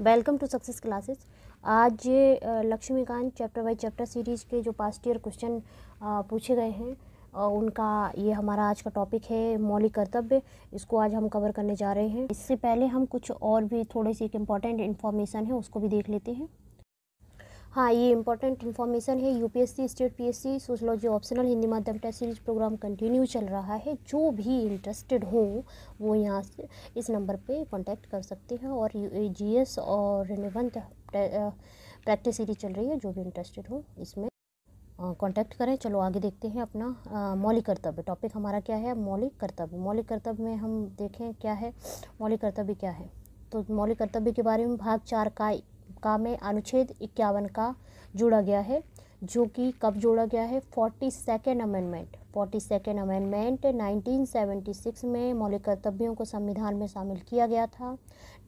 Welcome to success classes. आज Laxmikanth chapter by chapter series के जो पास्ट ईयर क्वेश्चन पूछे गए हैं उनका ये हमारा आज का टॉपिक है मौलिक कर्तव्य। इसको आज हम कवर करने जा रहे हैं। इससे पहले हम कुछ और भी थोड़ी सी इम्पॉर्टेंट इन्फॉर्मेशन है उसको भी देख लेते हैं। हाँ, ये इम्पॉर्टेंट इन्फॉर्मेशन है। UPSC state PSC sociology optional Hindi माध्यम टेस्ट सीरीज प्रोग्राम कंटिन्यू चल रहा है। जो भी इंटरेस्टेड हो वो यहाँ से इस नंबर पे कांटेक्ट कर सकते हैं। और जीएस और निबंध प्रैक्टिस सीरीज चल रही है। जो भी इंटरेस्टेड हो इसमें कांटेक्ट करें। चलो आगे देखते हैं अपना मौलिक कर्तव्य। टॉपिक हमारा क्या है? मौलिक कर्तव्य। मौलिक कर्तव्य में हम देखें क्या है, मौलिक कर्तव्य क्या है। तो मौलिक कर्तव्य के बारे में भाग 4 का में अनुच्छेद 51 का जोड़ा गया है, जो कि कब जोड़ा गया है? 42nd अमेंडमेंट 1976 में मौलिक कर्तव्यों को संविधान में शामिल किया गया था।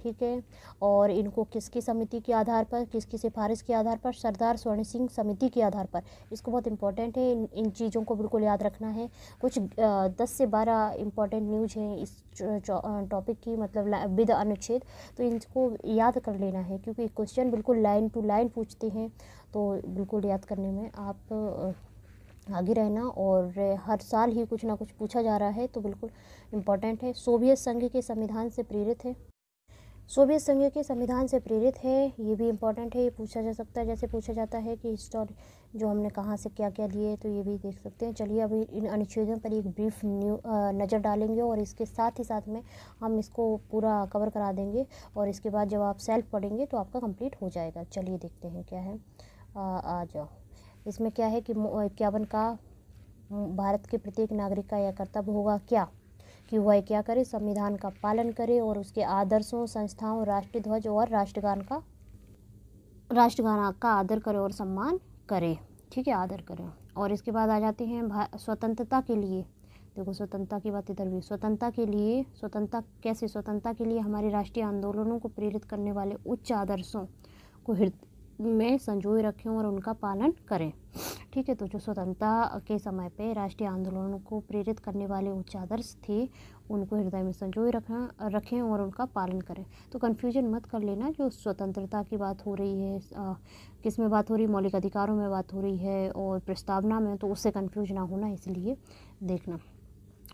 ठीक है, और इनको किसकी समिति के आधार पर, किसकी सिफारिश के आधार पर? सरदार स्वर्ण सिंह समिति के आधार पर। इसको बहुत इंपॉर्टेंट है, इन चीज़ों को बिल्कुल याद रखना है। कुछ 10 से 12 इम्पॉर्टेंट न्यूज़ हैं इस टॉपिक की, मतलब विद अनुच्छेद, तो इनको याद कर लेना है क्योंकि क्वेश्चन बिल्कुल लाइन टू लाइन पूछते हैं। तो बिल्कुल याद करने में आप आगे रहना, और हर साल ही कुछ ना कुछ पूछा जा रहा है तो बिल्कुल इम्पॉर्टेंट है। सोवियत संघ के संविधान से प्रेरित है। सोवियत संघ के संविधान से प्रेरित है, ये भी इम्पॉर्टेंट है। ये पूछा जा सकता है, जैसे पूछा जाता है कि हिस्टोरी जो हमने कहाँ से क्या क्या लिए, तो ये भी देख सकते हैं। चलिए अभी इन अनुच्छेदों पर एक ब्रीफ नज़र डालेंगे और इसके साथ ही साथ में हम इसको पूरा कवर करा देंगे, और इसके बाद जब आप सेल्फ पढ़ेंगे तो आपका कंप्लीट हो जाएगा। चलिए देखते हैं क्या है। आ जाओ। इसमें क्या है कि 51 का भारत के प्रत्येक नागरिक का यह कर्तव्य होगा क्या, कि वह क्या करे? संविधान का पालन करे और उसके आदर्शों, संस्थाओं, राष्ट्रीय ध्वज और राष्ट्रगान का आदर करे और सम्मान करे। ठीक है, आदर करें। और इसके बाद आ जाते हैं स्वतंत्रता के लिए। देखो स्वतंत्रता की बात इधर भी। स्वतंत्रता के लिए, स्वतंत्रता कैसे? स्वतंत्रता के लिए हमारे राष्ट्रीय आंदोलनों को प्रेरित करने वाले उच्च आदर्शों को हृदय में संजोए रखें और उनका पालन करें। ठीक है, तो जो स्वतंत्रता के समय पे राष्ट्रीय आंदोलनों को प्रेरित करने वाले उच्च आदर्श थे उनको हृदय में संजोए रखें और उनका पालन करें। तो कन्फ्यूजन मत कर लेना, जो स्वतंत्रता की बात हो रही है किस में बात हो रही है? मौलिक अधिकारों में बात हो रही है और प्रस्तावना में, तो उससे कन्फ्यूज ना होना, इसलिए देखना।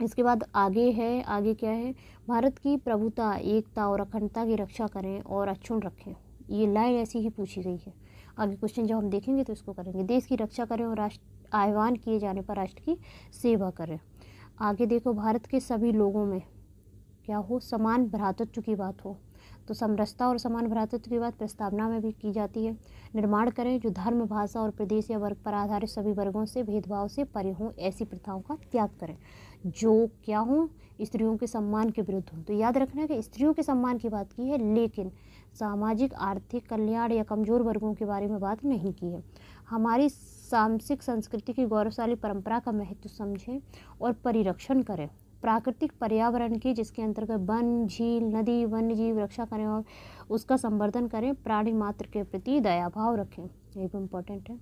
इसके बाद आगे है, आगे क्या है? भारत की प्रभुता, एकता और अखंडता की रक्षा करें और अक्षुण्ण रखें। ये लाइन ऐसी ही पूछी गई है। आगे क्वेश्चन जब हम देखेंगे तो इसको करेंगे। देश की रक्षा करें और राष्ट्र आह्वान किए जाने पर राष्ट्र की सेवा करें। आगे देखो, भारत के सभी लोगों में क्या हो? समान भ्रातृत्व की बात हो। तो समरसता और समान भ्रातृत्व की बात प्रस्तावना में भी की जाती है। निर्माण करें जो धर्म, भाषा और प्रदेश या वर्ग पर आधारित सभी वर्गों से भेदभाव से परे हों, ऐसी प्रथाओं का त्याग करें जो क्या हों? स्त्रियों के सम्मान के विरुद्ध हों। तो याद रखना कि स्त्रियों के सम्मान की बात की है, लेकिन सामाजिक आर्थिक कल्याण या कमज़ोर वर्गों के बारे में बात नहीं की है। हमारी सांस्कृतिक संस्कृति की गौरवशाली परंपरा का महत्व समझें और परिरक्षण करें। प्राकृतिक पर्यावरण की, जिसके अंतर्गत वन, झील, नदी, वन्य जीव रक्षा करें और उसका संवर्धन करें। प्राणी मात्र के प्रति दया भाव रखें, ये भी इम्पोर्टेंट है।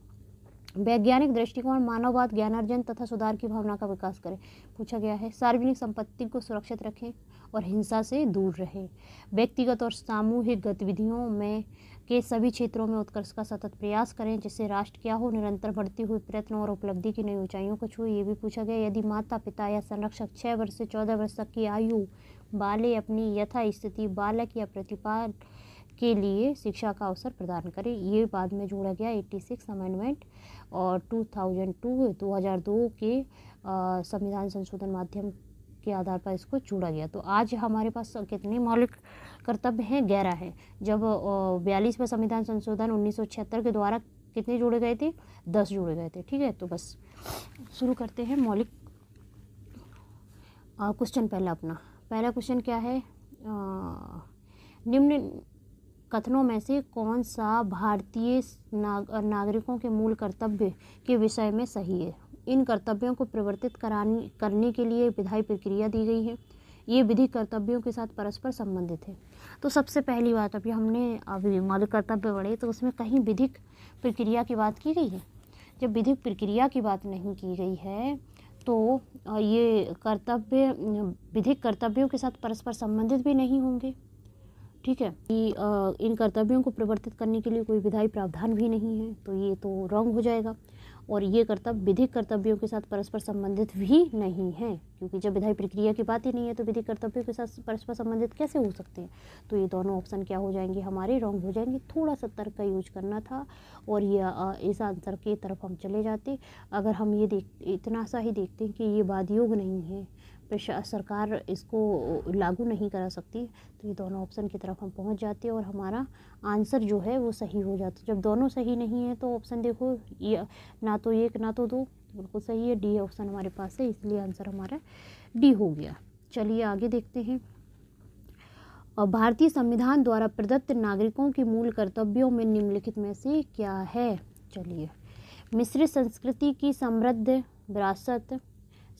वैज्ञानिक दृष्टिकोण, मानववाद, ज्ञानार्जन तथा सुधार की भावना का विकास करें। पूछा गया है। सार्वजनिक संपत्ति को सुरक्षित रखें और हिंसा से दूर रहें। व्यक्तिगत और सामूहिक गतिविधियों में के सभी क्षेत्रों में उत्कर्ष का सतत प्रयास करें, जिससे राष्ट्र क्या हो? निरंतर बढ़ती हुई प्रयत्न और उपलब्धि की नई ऊंचाइयों को छुए। ये भी पूछा गया। यदि माता पिता या संरक्षक 6 वर्ष से 14 वर्ष तक की आयु वाले अपनी यथास्थिति बालक या प्रतिपाल के लिए शिक्षा का अवसर प्रदान करें। ये बाद में जोड़ा गया 86 अमेंडमेंट और 2002 के संविधान संशोधन माध्यम के आधार पर इसको जोड़ा गया। तो आज हमारे पास कितने मौलिक कर्तव्य हैं? 11 हैं। जब 42वें संविधान संशोधन 1976 के द्वारा कितने जोड़े गए थे? 10 जोड़े गए थे। ठीक है, तो बस शुरू करते हैं मौलिक क्वेश्चन। पहला क्वेश्चन क्या है? निम्न कथनों में से कौन सा भारतीय नागरिकों के मूल कर्तव्य के विषय में सही है? इन कर्तव्यों को प्रवर्तित करने के लिए विधायी प्रक्रिया दी गई है। ये विधिक कर्तव्यों के साथ परस्पर संबंधित है। तो सबसे पहली बात, अभी हमने मौलिक कर्तव्य पढ़े तो उसमें कहीं विधिक प्रक्रिया की बात की गई है? जब विधिक प्रक्रिया की बात नहीं की गई है तो ये कर्तव्य विधिक कर्तव्यों के साथ परस्पर संबंधित भी नहीं होंगे। ठीक है कि इन कर्तव्यों को प्रवर्तित करने के लिए कोई विधायी प्रावधान भी नहीं है, तो ये तो रॉन्ग हो जाएगा। और ये कर्तव्य विधिक कर्तव्यों के साथ परस्पर संबंधित भी नहीं है, क्योंकि जब विधायी प्रक्रिया की बात ही नहीं है तो विधिक कर्तव्यों के साथ परस्पर संबंधित कैसे हो सकते हैं। तो ये दोनों ऑप्शन क्या हो जाएंगे, हमारे रॉन्ग हो जाएंगे। थोड़ा सा तर्क का यूज करना था और ये इस आंसर की तरफ हम चले जाते। अगर हम ये इतना सा ही देखते हैं कि ये वादयोग नहीं है, सरकार इसको लागू नहीं करा सकती, तो ये दोनों ऑप्शन की तरफ हम पहुंच जाते हैं और हमारा आंसर जो है वो सही हो जाता है। जब दोनों सही नहीं है तो ऑप्शन देखो, ये ना तो एक ना तो दो, बिल्कुल सही है, डी ऑप्शन हमारे पास है, इसलिए आंसर हमारा डी हो गया। चलिए आगे देखते हैं। और भारतीय संविधान द्वारा प्रदत्त नागरिकों के मूल कर्तव्यों में निम्नलिखित में से क्या है। चलिए, मिश्रित संस्कृति की समृद्ध विरासत,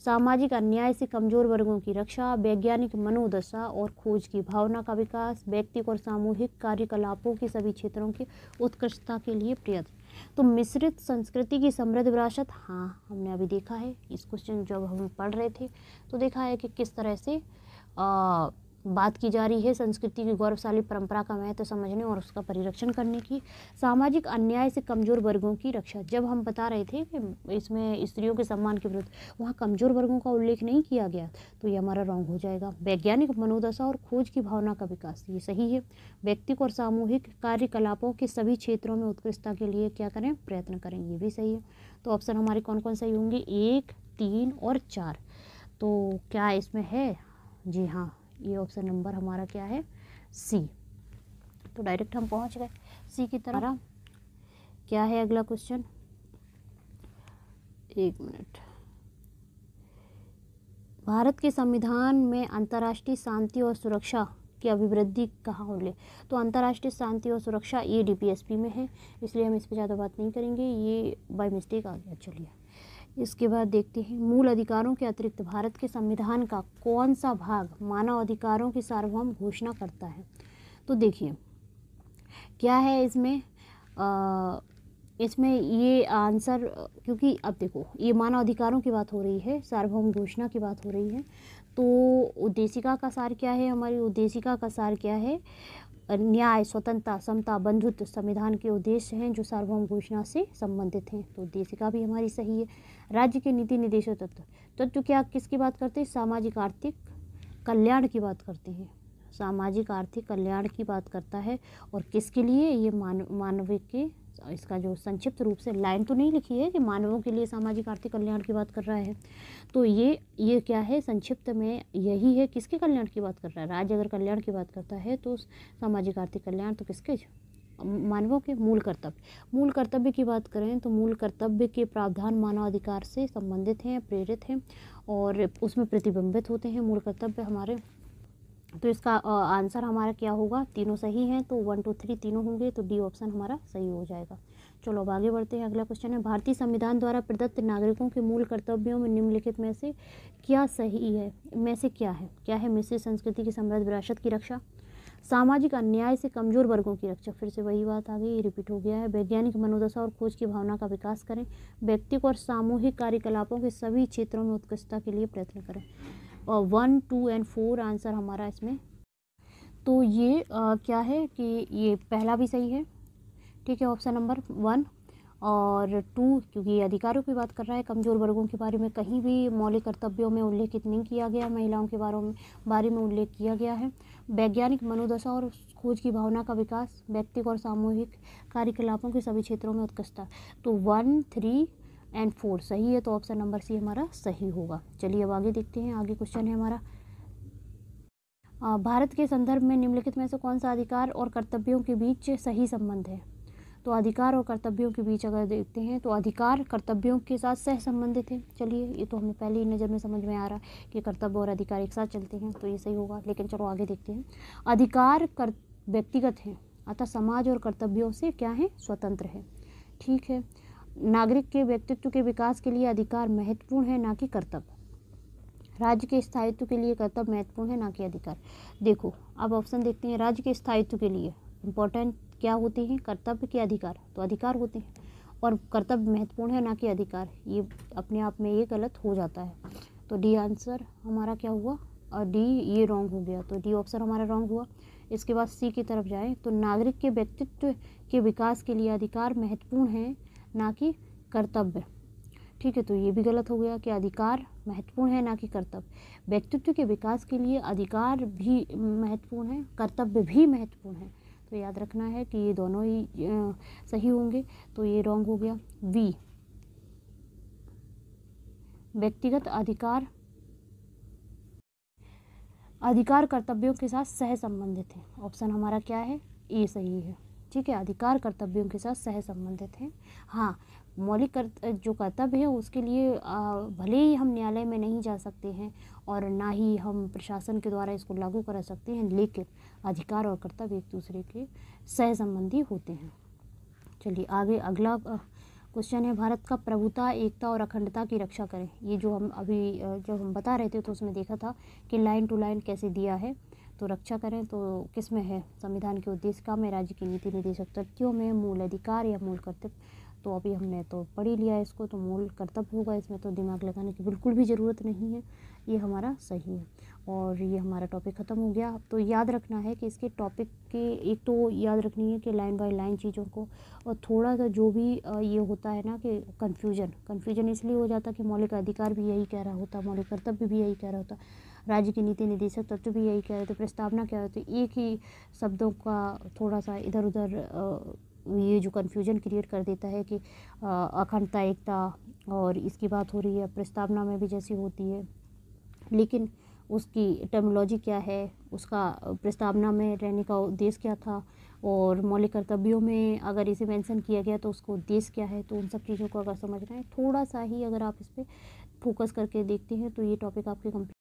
सामाजिक अन्याय से कमजोर वर्गों की रक्षा, वैज्ञानिक मनोदशा और खोज की भावना का विकास, व्यक्तिगत और सामूहिक कार्यकलापों के सभी क्षेत्रों की उत्कृष्टता के लिए प्रयत्न। तो मिश्रित संस्कृति की समृद्ध विरासत, हाँ हमने अभी देखा है इस क्वेश्चन जब हम पढ़ रहे थे तो देखा है कि किस तरह से बात की जा रही है संस्कृति की गौरवशाली परंपरा का महत्व समझने और उसका परिरक्षण करने की। सामाजिक अन्याय से कमजोर वर्गों की रक्षा, जब हम बता रहे थे कि इसमें स्त्रियों के सम्मान के विरुद्ध, वहाँ कमजोर वर्गों का उल्लेख नहीं किया गया, तो ये हमारा रॉन्ग हो जाएगा। वैज्ञानिक मनोदशा और खोज की भावना का विकास, ये सही है। व्यक्तिगत और सामूहिक कार्यकलापों के सभी क्षेत्रों में उत्कृष्टता के लिए क्या करें, प्रयत्न करें, ये भी सही है। तो ऑप्शन हमारे कौन कौन सही होंगे, 1, 3 और 4। तो क्या इसमें है, जी हाँ, ये ऑप्शन नंबर हमारा क्या है, सी। तो डायरेक्ट हम पहुंच गए सी की तरफ। क्या है अगला क्वेश्चन, एक मिनट। भारत के संविधान में अंतर्राष्ट्रीय शांति और सुरक्षा की अभिवृद्धि कहाँ उल्लेख। तो अंतर्राष्ट्रीय शांति और सुरक्षा ये DPSP में है, इसलिए हम इस पर ज़्यादा बात नहीं करेंगे, ये बाय मिस्टेक आ गया। चलिए इसके बाद देखते हैं, मूल अधिकारों के अतिरिक्त भारत के संविधान का कौन सा भाग मानव अधिकारों की सार्वभौम घोषणा करता है। तो देखिए क्या है इसमें, इसमें ये आंसर, क्योंकि अब देखो ये मानव अधिकारों की बात हो रही है, सार्वभौम घोषणा की बात हो रही है, तो उद्देशिका का सार क्या है, हमारी उद्देशिका का सार क्या है, न्याय, स्वतंत्रता, समता, बंधुत्व संविधान के उद्देश्य हैं जो सार्वभौम घोषणा से संबंधित हैं, तो उद्देशिका भी हमारी सही है। राज्य के नीति निर्देशक तत्व क्या किसकी बात करते हैं, सामाजिक आर्थिक कल्याण की बात करते हैं, सामाजिक आर्थिक कल्याण की बात करता है। और किसके लिए, ये मानव के, इसका जो संक्षिप्त रूप से लाइन तो नहीं लिखी है कि मानवों के लिए सामाजिक आर्थिक कल्याण की बात कर रहा है, तो ये क्या है, संक्षिप्त में यही है, किसके कल्याण की बात कर रहा है। राज्य अगर कल्याण की बात करता है तो सामाजिक आर्थिक कल्याण तो किसके, मानवों के। मूल कर्तव्य की बात करें तो मूल कर्तव्य के प्रावधान मानव अधिकार से संबंधित हैं, प्रेरित हैं और उसमें प्रतिबिंबित होते हैं मूल कर्तव्य हमारे। तो इसका आंसर हमारा क्या होगा, तीनों सही हैं, तो 1, 2, 3 तीनों होंगे, तो डी ऑप्शन हमारा सही हो जाएगा। चलो अब आगे बढ़ते हैं। अगला क्वेश्चन है, भारतीय संविधान द्वारा प्रदत्त नागरिकों के मूल कर्तव्यों में निम्नलिखित में से क्या सही है, में से क्या है, मिश्रित संस्कृति की समृद्ध विरासत की रक्षा, सामाजिक अन्याय से कमजोर वर्गों की रक्षा, फिर से वही बात आ गई, रिपीट हो गया है, वैज्ञानिक मनोदशा और खोज की भावना का विकास करें, व्यक्तिगत और सामूहिक कार्यकलापों के सभी क्षेत्रों में उत्कृष्टता के लिए प्रयत्न करें। और 1, 2 और 4 आंसर हमारा इसमें, तो ये क्या है कि ये पहला भी सही है, ठीक है, ऑप्शन नंबर 1 और 2, क्योंकि ये अधिकारों की बात कर रहा है, कमज़ोर वर्गों के बारे में कहीं भी मौलिक कर्तव्यों में उल्लेखित नहीं किया गया, महिलाओं के बारे में उल्लेख किया गया है। वैज्ञानिक मनोदशा और खोज की भावना का विकास, व्यक्तिगत और सामूहिक कार्यकलापों के सभी क्षेत्रों में उत्कृष्टता, तो 1, 3 और 4 सही है, तो ऑप्शन नंबर सी हमारा सही होगा। चलिए अब आगे देखते हैं, आगे क्वेश्चन है हमारा, भारत के संदर्भ में निम्नलिखित में से कौन सा अधिकार और कर्तव्यों के बीच सही संबंध है। तो अधिकार और कर्तव्यों के बीच अगर देखते हैं तो अधिकार कर्तव्यों के साथ सह संबंधित है। चलिए ये तो हमें पहली नज़र में समझ में आ रहा है कि कर्तव्य और अधिकार एक साथ चलते हैं, तो ये सही होगा, लेकिन चलो आगे देखते हैं। अधिकार व्यक्तिगत हैं, अतः समाज और कर्तव्यों से क्या है, स्वतंत्र है, ठीक है। नागरिक के व्यक्तित्व के विकास के लिए अधिकार महत्वपूर्ण है, ना कि कर्तव्य। राज्य के स्थायित्व के लिए कर्तव्य महत्वपूर्ण है, ना कि अधिकार। देखो अब ऑप्शन देखते हैं, राज्य के स्थायित्व के लिए इम्पोर्टेंट क्या होते हैं, कर्तव्य के अधिकार, तो अधिकार होते हैं, और कर्तव्य महत्वपूर्ण है ना कि अधिकार, ये अपने आप में ये गलत हो जाता है। तो डी आंसर हमारा क्या हुआ, और डी ये रॉन्ग हो गया, तो डी ऑप्शन हमारा रॉन्ग हुआ। इसके बाद सी की तरफ जाएं तो नागरिक के व्यक्तित्व के विकास के लिए अधिकार महत्वपूर्ण है, ना कि कर्तव्य। ठीक है, तो ये भी गलत हो गया कि अधिकार महत्वपूर्ण है ना कि कर्तव्य। व्यक्तित्व के विकास के लिए अधिकार भी महत्वपूर्ण है, कर्तव्य भी महत्वपूर्ण है। तो याद रखना है कि ये दोनों ही सही होंगे, तो ये रॉन्ग हो गया। वी, व्यक्तिगत अधिकार कर्तव्यों के साथ सह संबंधित है। ऑप्शन हमारा क्या है, ए सही है। ठीक है, अधिकार कर्तव्यों के साथ सह संबंधित है। हाँ, मौलिक जो कर्तव्य है उसके लिए भले ही हम न्यायालय में नहीं जा सकते हैं और ना ही हम प्रशासन के द्वारा इसको लागू करा सकते हैं, लेकिन अधिकार और कर्तव्य एक दूसरे के सह संबंधी होते हैं। चलिए आगे अगला क्वेश्चन है, भारत का प्रभुता, एकता और अखंडता की रक्षा करें। ये जो हम अभी जब हम बता रहे थे तो उसमें देखा था कि लाइन टू लाइन कैसे दिया है। तो रक्षा करें तो किस में है, संविधान के उद्देश्य का में, राज्य की नीति निर्देशक तथ्यों में, मूल अधिकार या मूल कर्तव्य। तो अभी हमने तो पढ़ ही लिया है इसको, तो मूल कर्तव्य होगा, इसमें तो दिमाग लगाने की बिल्कुल भी ज़रूरत नहीं है, ये हमारा सही है। और ये हमारा टॉपिक ख़त्म हो गया। तो याद रखना है कि इसके टॉपिक के एक तो याद रखनी है कि लाइन बाय लाइन चीज़ों को, और थोड़ा सा जो भी ये होता है ना कि कन्फ्यूजन इसलिए हो जाता कि मौलिक अधिकार भी यही कह रहा होता, मौलिक कर्तव्य भी यही कह रहा होता, राज्य की नीति निर्देशक तत्व भी यही कह रहे थे, प्रस्तावना क्या होती, एक ही शब्दों का थोड़ा सा इधर उधर ये जो कन्फ्यूजन क्रिएट कर देता है कि अखंडता, एकता और इसकी बात हो रही है, प्रस्तावना में भी जैसी होती है, लेकिन उसकी टर्मिनोलॉजी क्या है, उसका प्रस्तावना में रहने का उद्देश्य क्या था, और मौलिक कर्तव्यों में अगर इसे मेंशन किया गया तो उसका उद्देश्य क्या है। तो उन सब चीज़ों को अगर समझना है, थोड़ा सा ही अगर आप इस पर फोकस करके देखते हैं तो ये टॉपिक आपके कंप्लीट